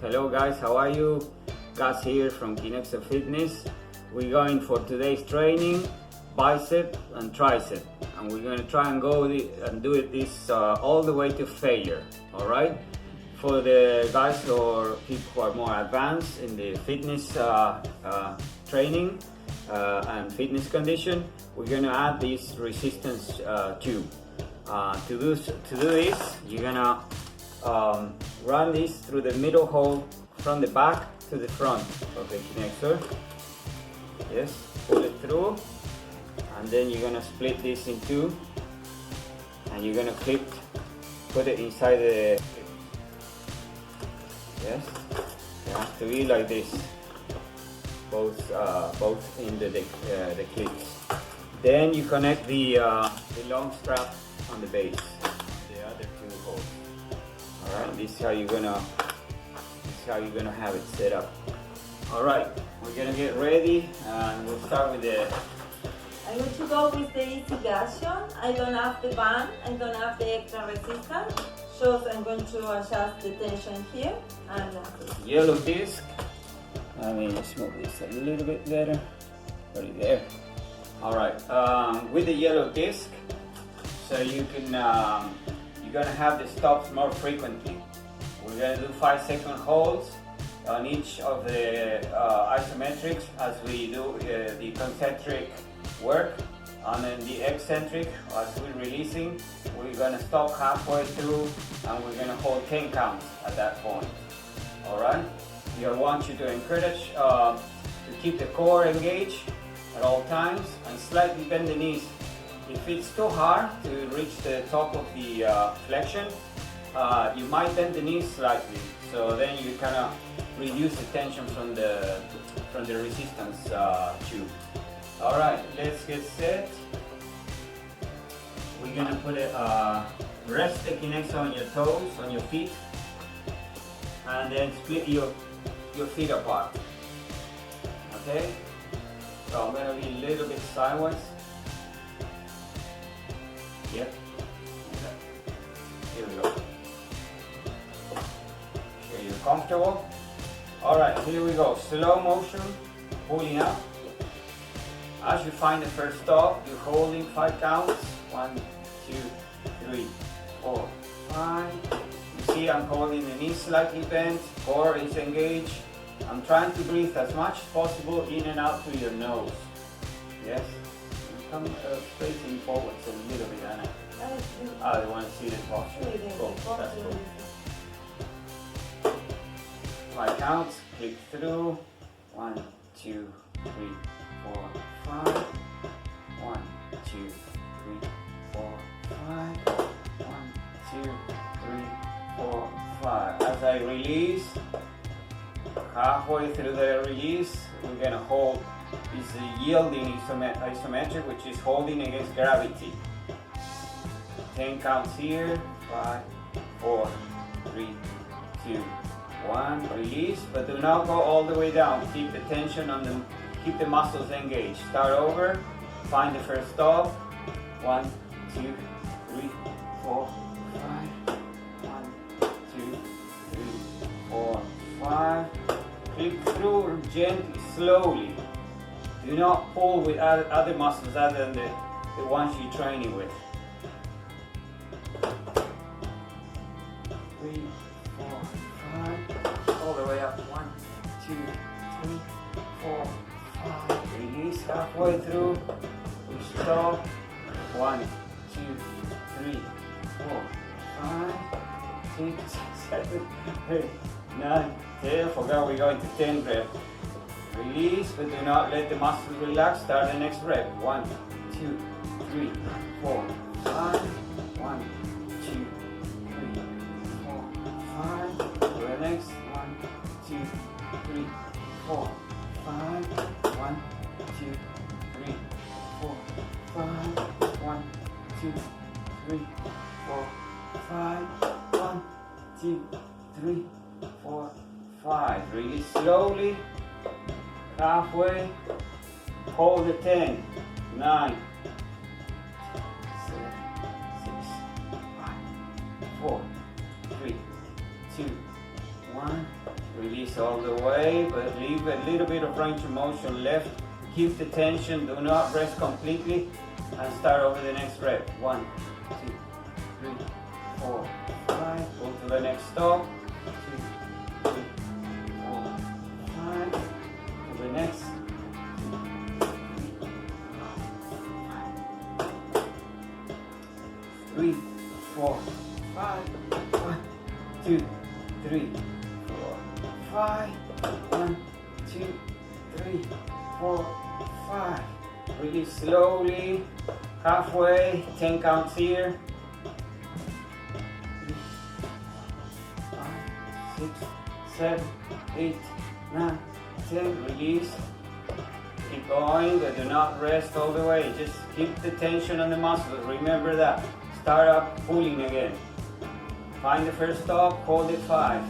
Hello guys, how are you? Gus here from Kinexor Fitness. We're going for today's training, bicep and tricep, and we're going to try and go and do this all the way to failure. Alright? For the guys or people who are more advanced in the fitness training and fitness condition, we're going to add this resistance tube. To do this, you're going to run this through the middle hole from the back to the front of the Kinexor. Yes, pull it through, and then you're gonna split this in two, and you're gonna put it inside the. Yes, it has to be like this, both in the clips. Then you connect the long strap on the base, the other two holes. All right, this is how you're gonna have it set up. All right, we're gonna get ready, and we'll start with the. I'm going to go with the easy version. I don't have the band, I don't have the extra resistance. So I'm going to adjust the tension here and Yellow disc. Let me just move this a little bit better. Put it there. All right, with the yellow disc, so you can you're gonna have the stops more frequently. We're gonna do 5-second holds on each of the isometrics as we do the concentric work, and then the eccentric as we're releasing. We're gonna stop halfway through, and we're gonna hold 10 counts at that point. All right. I want you to encourage to keep the core engaged at all times and slightly bend the knees. If it's too hard to reach the top of the flexion, you might bend the knees slightly. So then you kind of reduce the tension from the resistance tube. All right, let's get set. We're gonna put rest the Kinexor on your toes, on your feet, and then split your feet apart. Okay. So I'm gonna be a little bit sideways. Yep. Okay. Here we go. Okay, you're comfortable. All right, here we go. Slow motion, pulling up. As you find the first stop, you're holding 5 counts. 1, 2, 3, 4, 5. You see, I'm holding the knees slightly bent, core is engaged. I'm trying to breathe as much as possible in and out through your nose. Yes. Come facing forwards a little bit, Anna. I want to see the posture. Cool. That's cool. 5 counts, click through. 1, 2, 3, 4, 5. 1, 2, 3, 4, 5. 1, 2, 3, 4, 5. As I release, halfway through the release, we're gonna hold. Is a yielding isometric, which is holding against gravity. 10 counts here. 5, 4, 3, 2, 1. Release, but do not go all the way down. Keep the tension on them. Keep the muscles engaged. Start over. Find the first stop. 1, 2, 3, 4, 5. 1, 2, 3, 4, 5. Click through gently, slowly. Do not pull with other muscles other than the ones you're training with. 3, 4, 5. All the way up. 1, 2, 3, 4, 5. Release halfway through. We stop. 1, 2, 3, 4, 5, 6, 7, 8, 9, 10. Forgot we're going to 10 reps. Release, but do not let the muscles relax. Start the next rep. 1, 2, 3, 4, 5. 1, 2, 3, 4, 5. To the next. 1, 2, 3, 4, 5. 1, 2, 3, 4, 5. 1, 2, 3, 4, 5. 1, 2, 3, 4, 5. Release slowly. Halfway, hold the 10, 9, 7, 6, 5, 4, 3, 2, 1. release all the way, but leave a little bit of range of motion left. Keep the tension, do not rest completely, and start over the next rep. 1, 2, 3, 4, 5. Go to the next stop. 2, 3, 4, 5. To the next. 3, 4, 5. 1, 2, 3, 4, 5. 1, 2, 3, 4, 5. Release slowly, halfway, 10 counts here. 3, 5, 6, 7, 8, 9, 10. Release. Keep going, but do not rest all the way. Just keep the tension on the muscles. Remember that. Start up pulling again. Find the first stop, hold it 5.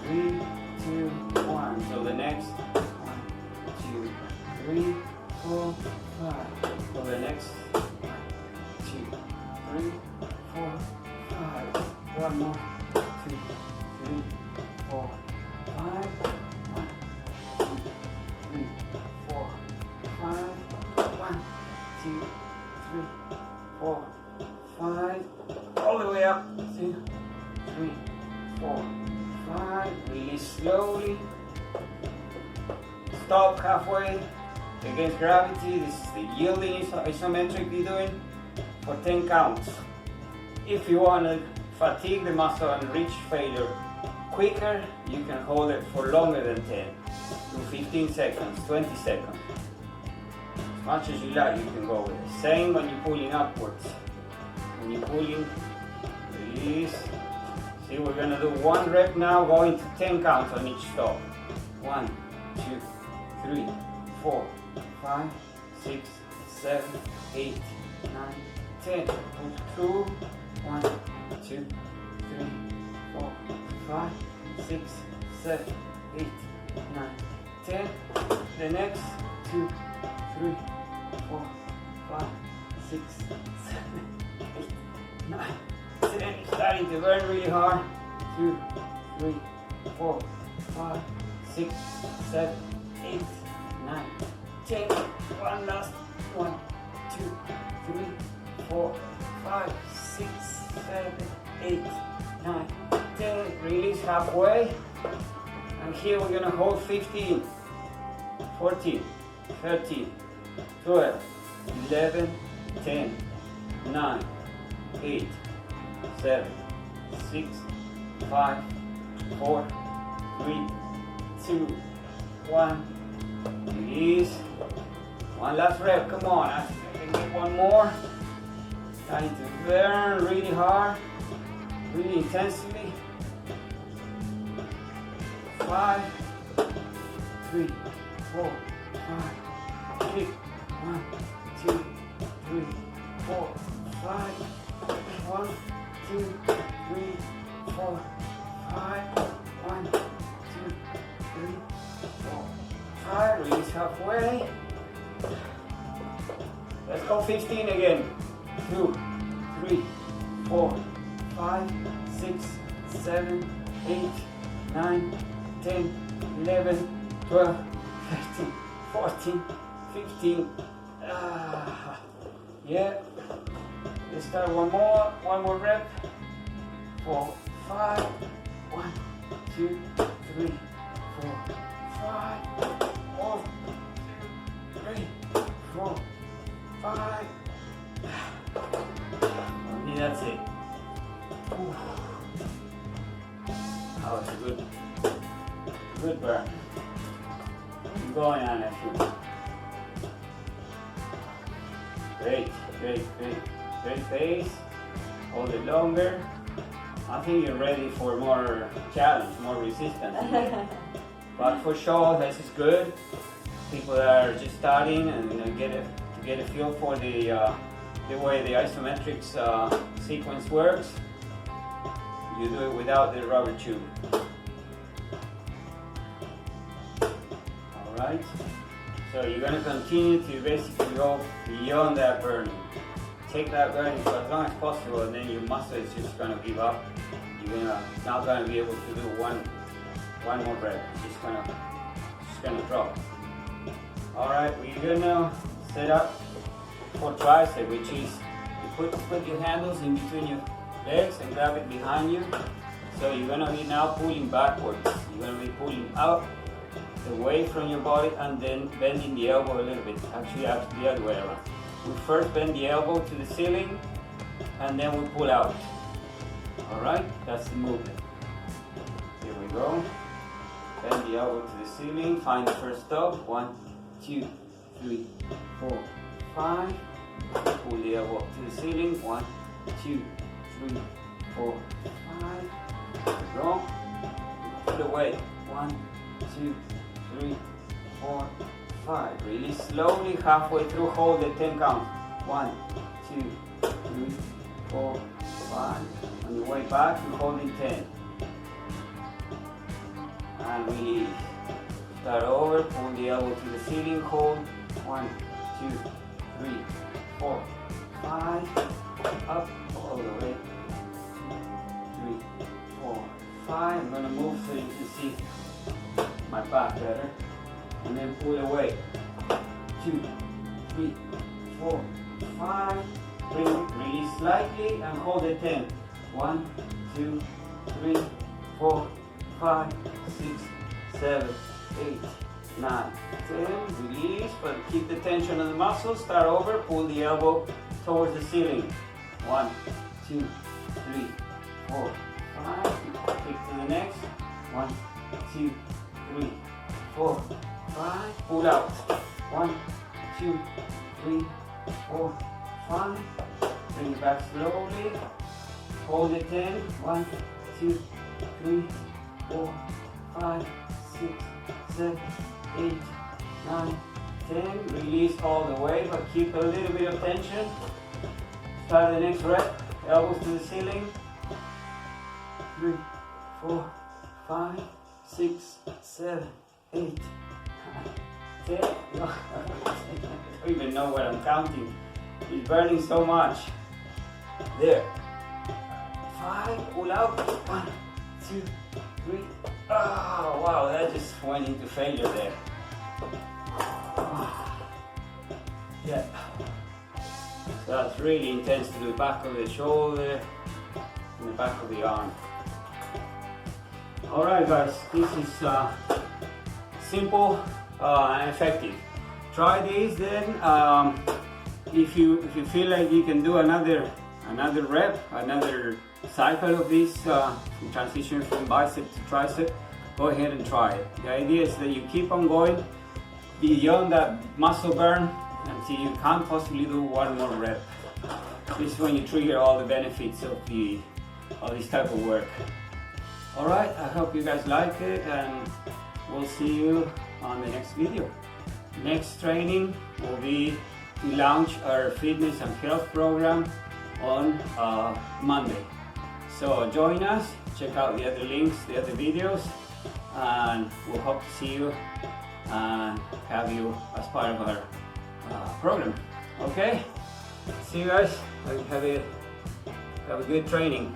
3, 2, 1. Till the next. 1, 2, 3, 4, 5. Till the next. 1, 2, 3, 4, 5. One more. 2, 3, 4, 5. 1, 2, 3, 4, 5. 1, 2, 3, 4, 5. All the way up. 2, 3, 4, 5. Release slowly. Stop halfway against gravity. This is the yielding isometric you're doing for 10 counts. If you want to fatigue the muscle and reach failure quicker, you can hold it for longer than 10. Do 15 seconds, 20 seconds. As much as you like, you can go with it. Same when you're pulling upwards. When you're pulling, release. See, we're going to do 1 rep now, going to 10 counts on each stop. 1, 2, 3, 4, 5, 6, 7, 8, 9, 10. Put 2, 1, 2, 3, 4, 5, 6, 7, 8, 9, 10. The next 2, 3, 4, 5, 6, 7, 8, 9, 10. It's starting to burn really hard. 2, 3, 4, 5, 6, 7, 8, 9, 10. One last. 1, 2, 3, 4, 5, 6, 7, 8, 9, 10. Release halfway. And here we're going to hold 15, 14, 13, 12, 11, 10, 9, 8, 7, 6, 5, 4, 3, 2, 1. Release. One last rep. Come on. I can get one more. Starting to burn really hard, really intensely. 5, 3, 4, 5, 6, 1, 2, 3, 4, 5. 1, 2, 3, 4, 5. 1, 2, 3, 4, 5. Release halfway. Let's go 15 again. 2, 3, 4, 5, 6, 7, 8, 9, 10, 11, 12, 13, 14, 15. Yeah. Let's start one more rep. 4, 5. 1, 2, 3, 4, 5. 1, 2, 3, 4, 5. Only that's it. That was a good burn. Keep going on a few. Great pace. Hold it longer. I think you're ready for more challenge, more resistance. But for sure, this is good. People that are just starting and get a feel for the way the isometrics sequence works. You do it without the rubber tube. All right. So you're going to continue to basically go beyond that burning. Take that burning for as long as possible, and then your muscle is just going to give up. You're not going to be able to do One more rep. Just gonna drop. All right, we're gonna set up for tricep, which is you put your handles in between your legs and grab it behind you. So you're gonna be now pulling backwards. You're gonna be pulling out away from your body and then bending the elbow a little bit. Actually, the other way around. We first bend the elbow to the ceiling and then we pull out. All right, that's the movement. Here we go. Bend the elbow to the ceiling. Find the first stop. 1, 2, 3, 4, 5. Pull the elbow up to the ceiling. 1, 2, 3, 4, 5. There we go. Pull away. 1, 2, 3, 4, 5. Really slowly, halfway through, hold the 10 count. 1, 2, 3, 4, 5. On your way back, you're holding 10. And release. Start over, pull the elbow to the ceiling, hold. 1, 2, 3, 4, 5. Up, all the way. 3, 4, 5. I'm gonna move so you can see my back better. And then pull away. 2, 3, 4, 5. Bring it, release slightly and hold it 10. 1, 2, 3, 4, 5, 6, 7, 8, 9, 10. Release, but keep the tension on the muscles. Start over, pull the elbow towards the ceiling. 1, 2, 3, 4, 5. Kick to the next. 1, 2, 3, 4, 5. Pull out. 1, 2, 3, 4, 5. Bring it back slowly. Hold it 10. 1, 2, 3, 4, 5, 6, 7, 8, 9, 10. Release all the way, but keep a little bit of tension. Start the next rep. Elbows to the ceiling. 3, 4, 5, 6, 7, 8, 9, 10. I don't even know what I'm counting. It's burning so much. There. 5. Pull out. 1, 2, 3. Oh, wow, that just went into failure there. Yeah. So that's really intense to the back of the shoulder and the back of the arm. Alright guys, this is simple and effective. Try this then. If you feel like you can do another rep, another cycle of this transition from bicep to tricep, go ahead and try it. The idea is that you keep on going beyond that muscle burn until you can't possibly do one more rep. This is when you trigger all the benefits of this type of work. Alright, I hope you guys like it and we'll see you on the next video. Next training will be to launch our fitness and health program on Monday. So join us, check out the other links, the other videos, and we'll hope to see you and have you as part of our program. Okay? See you guys. Have a good training.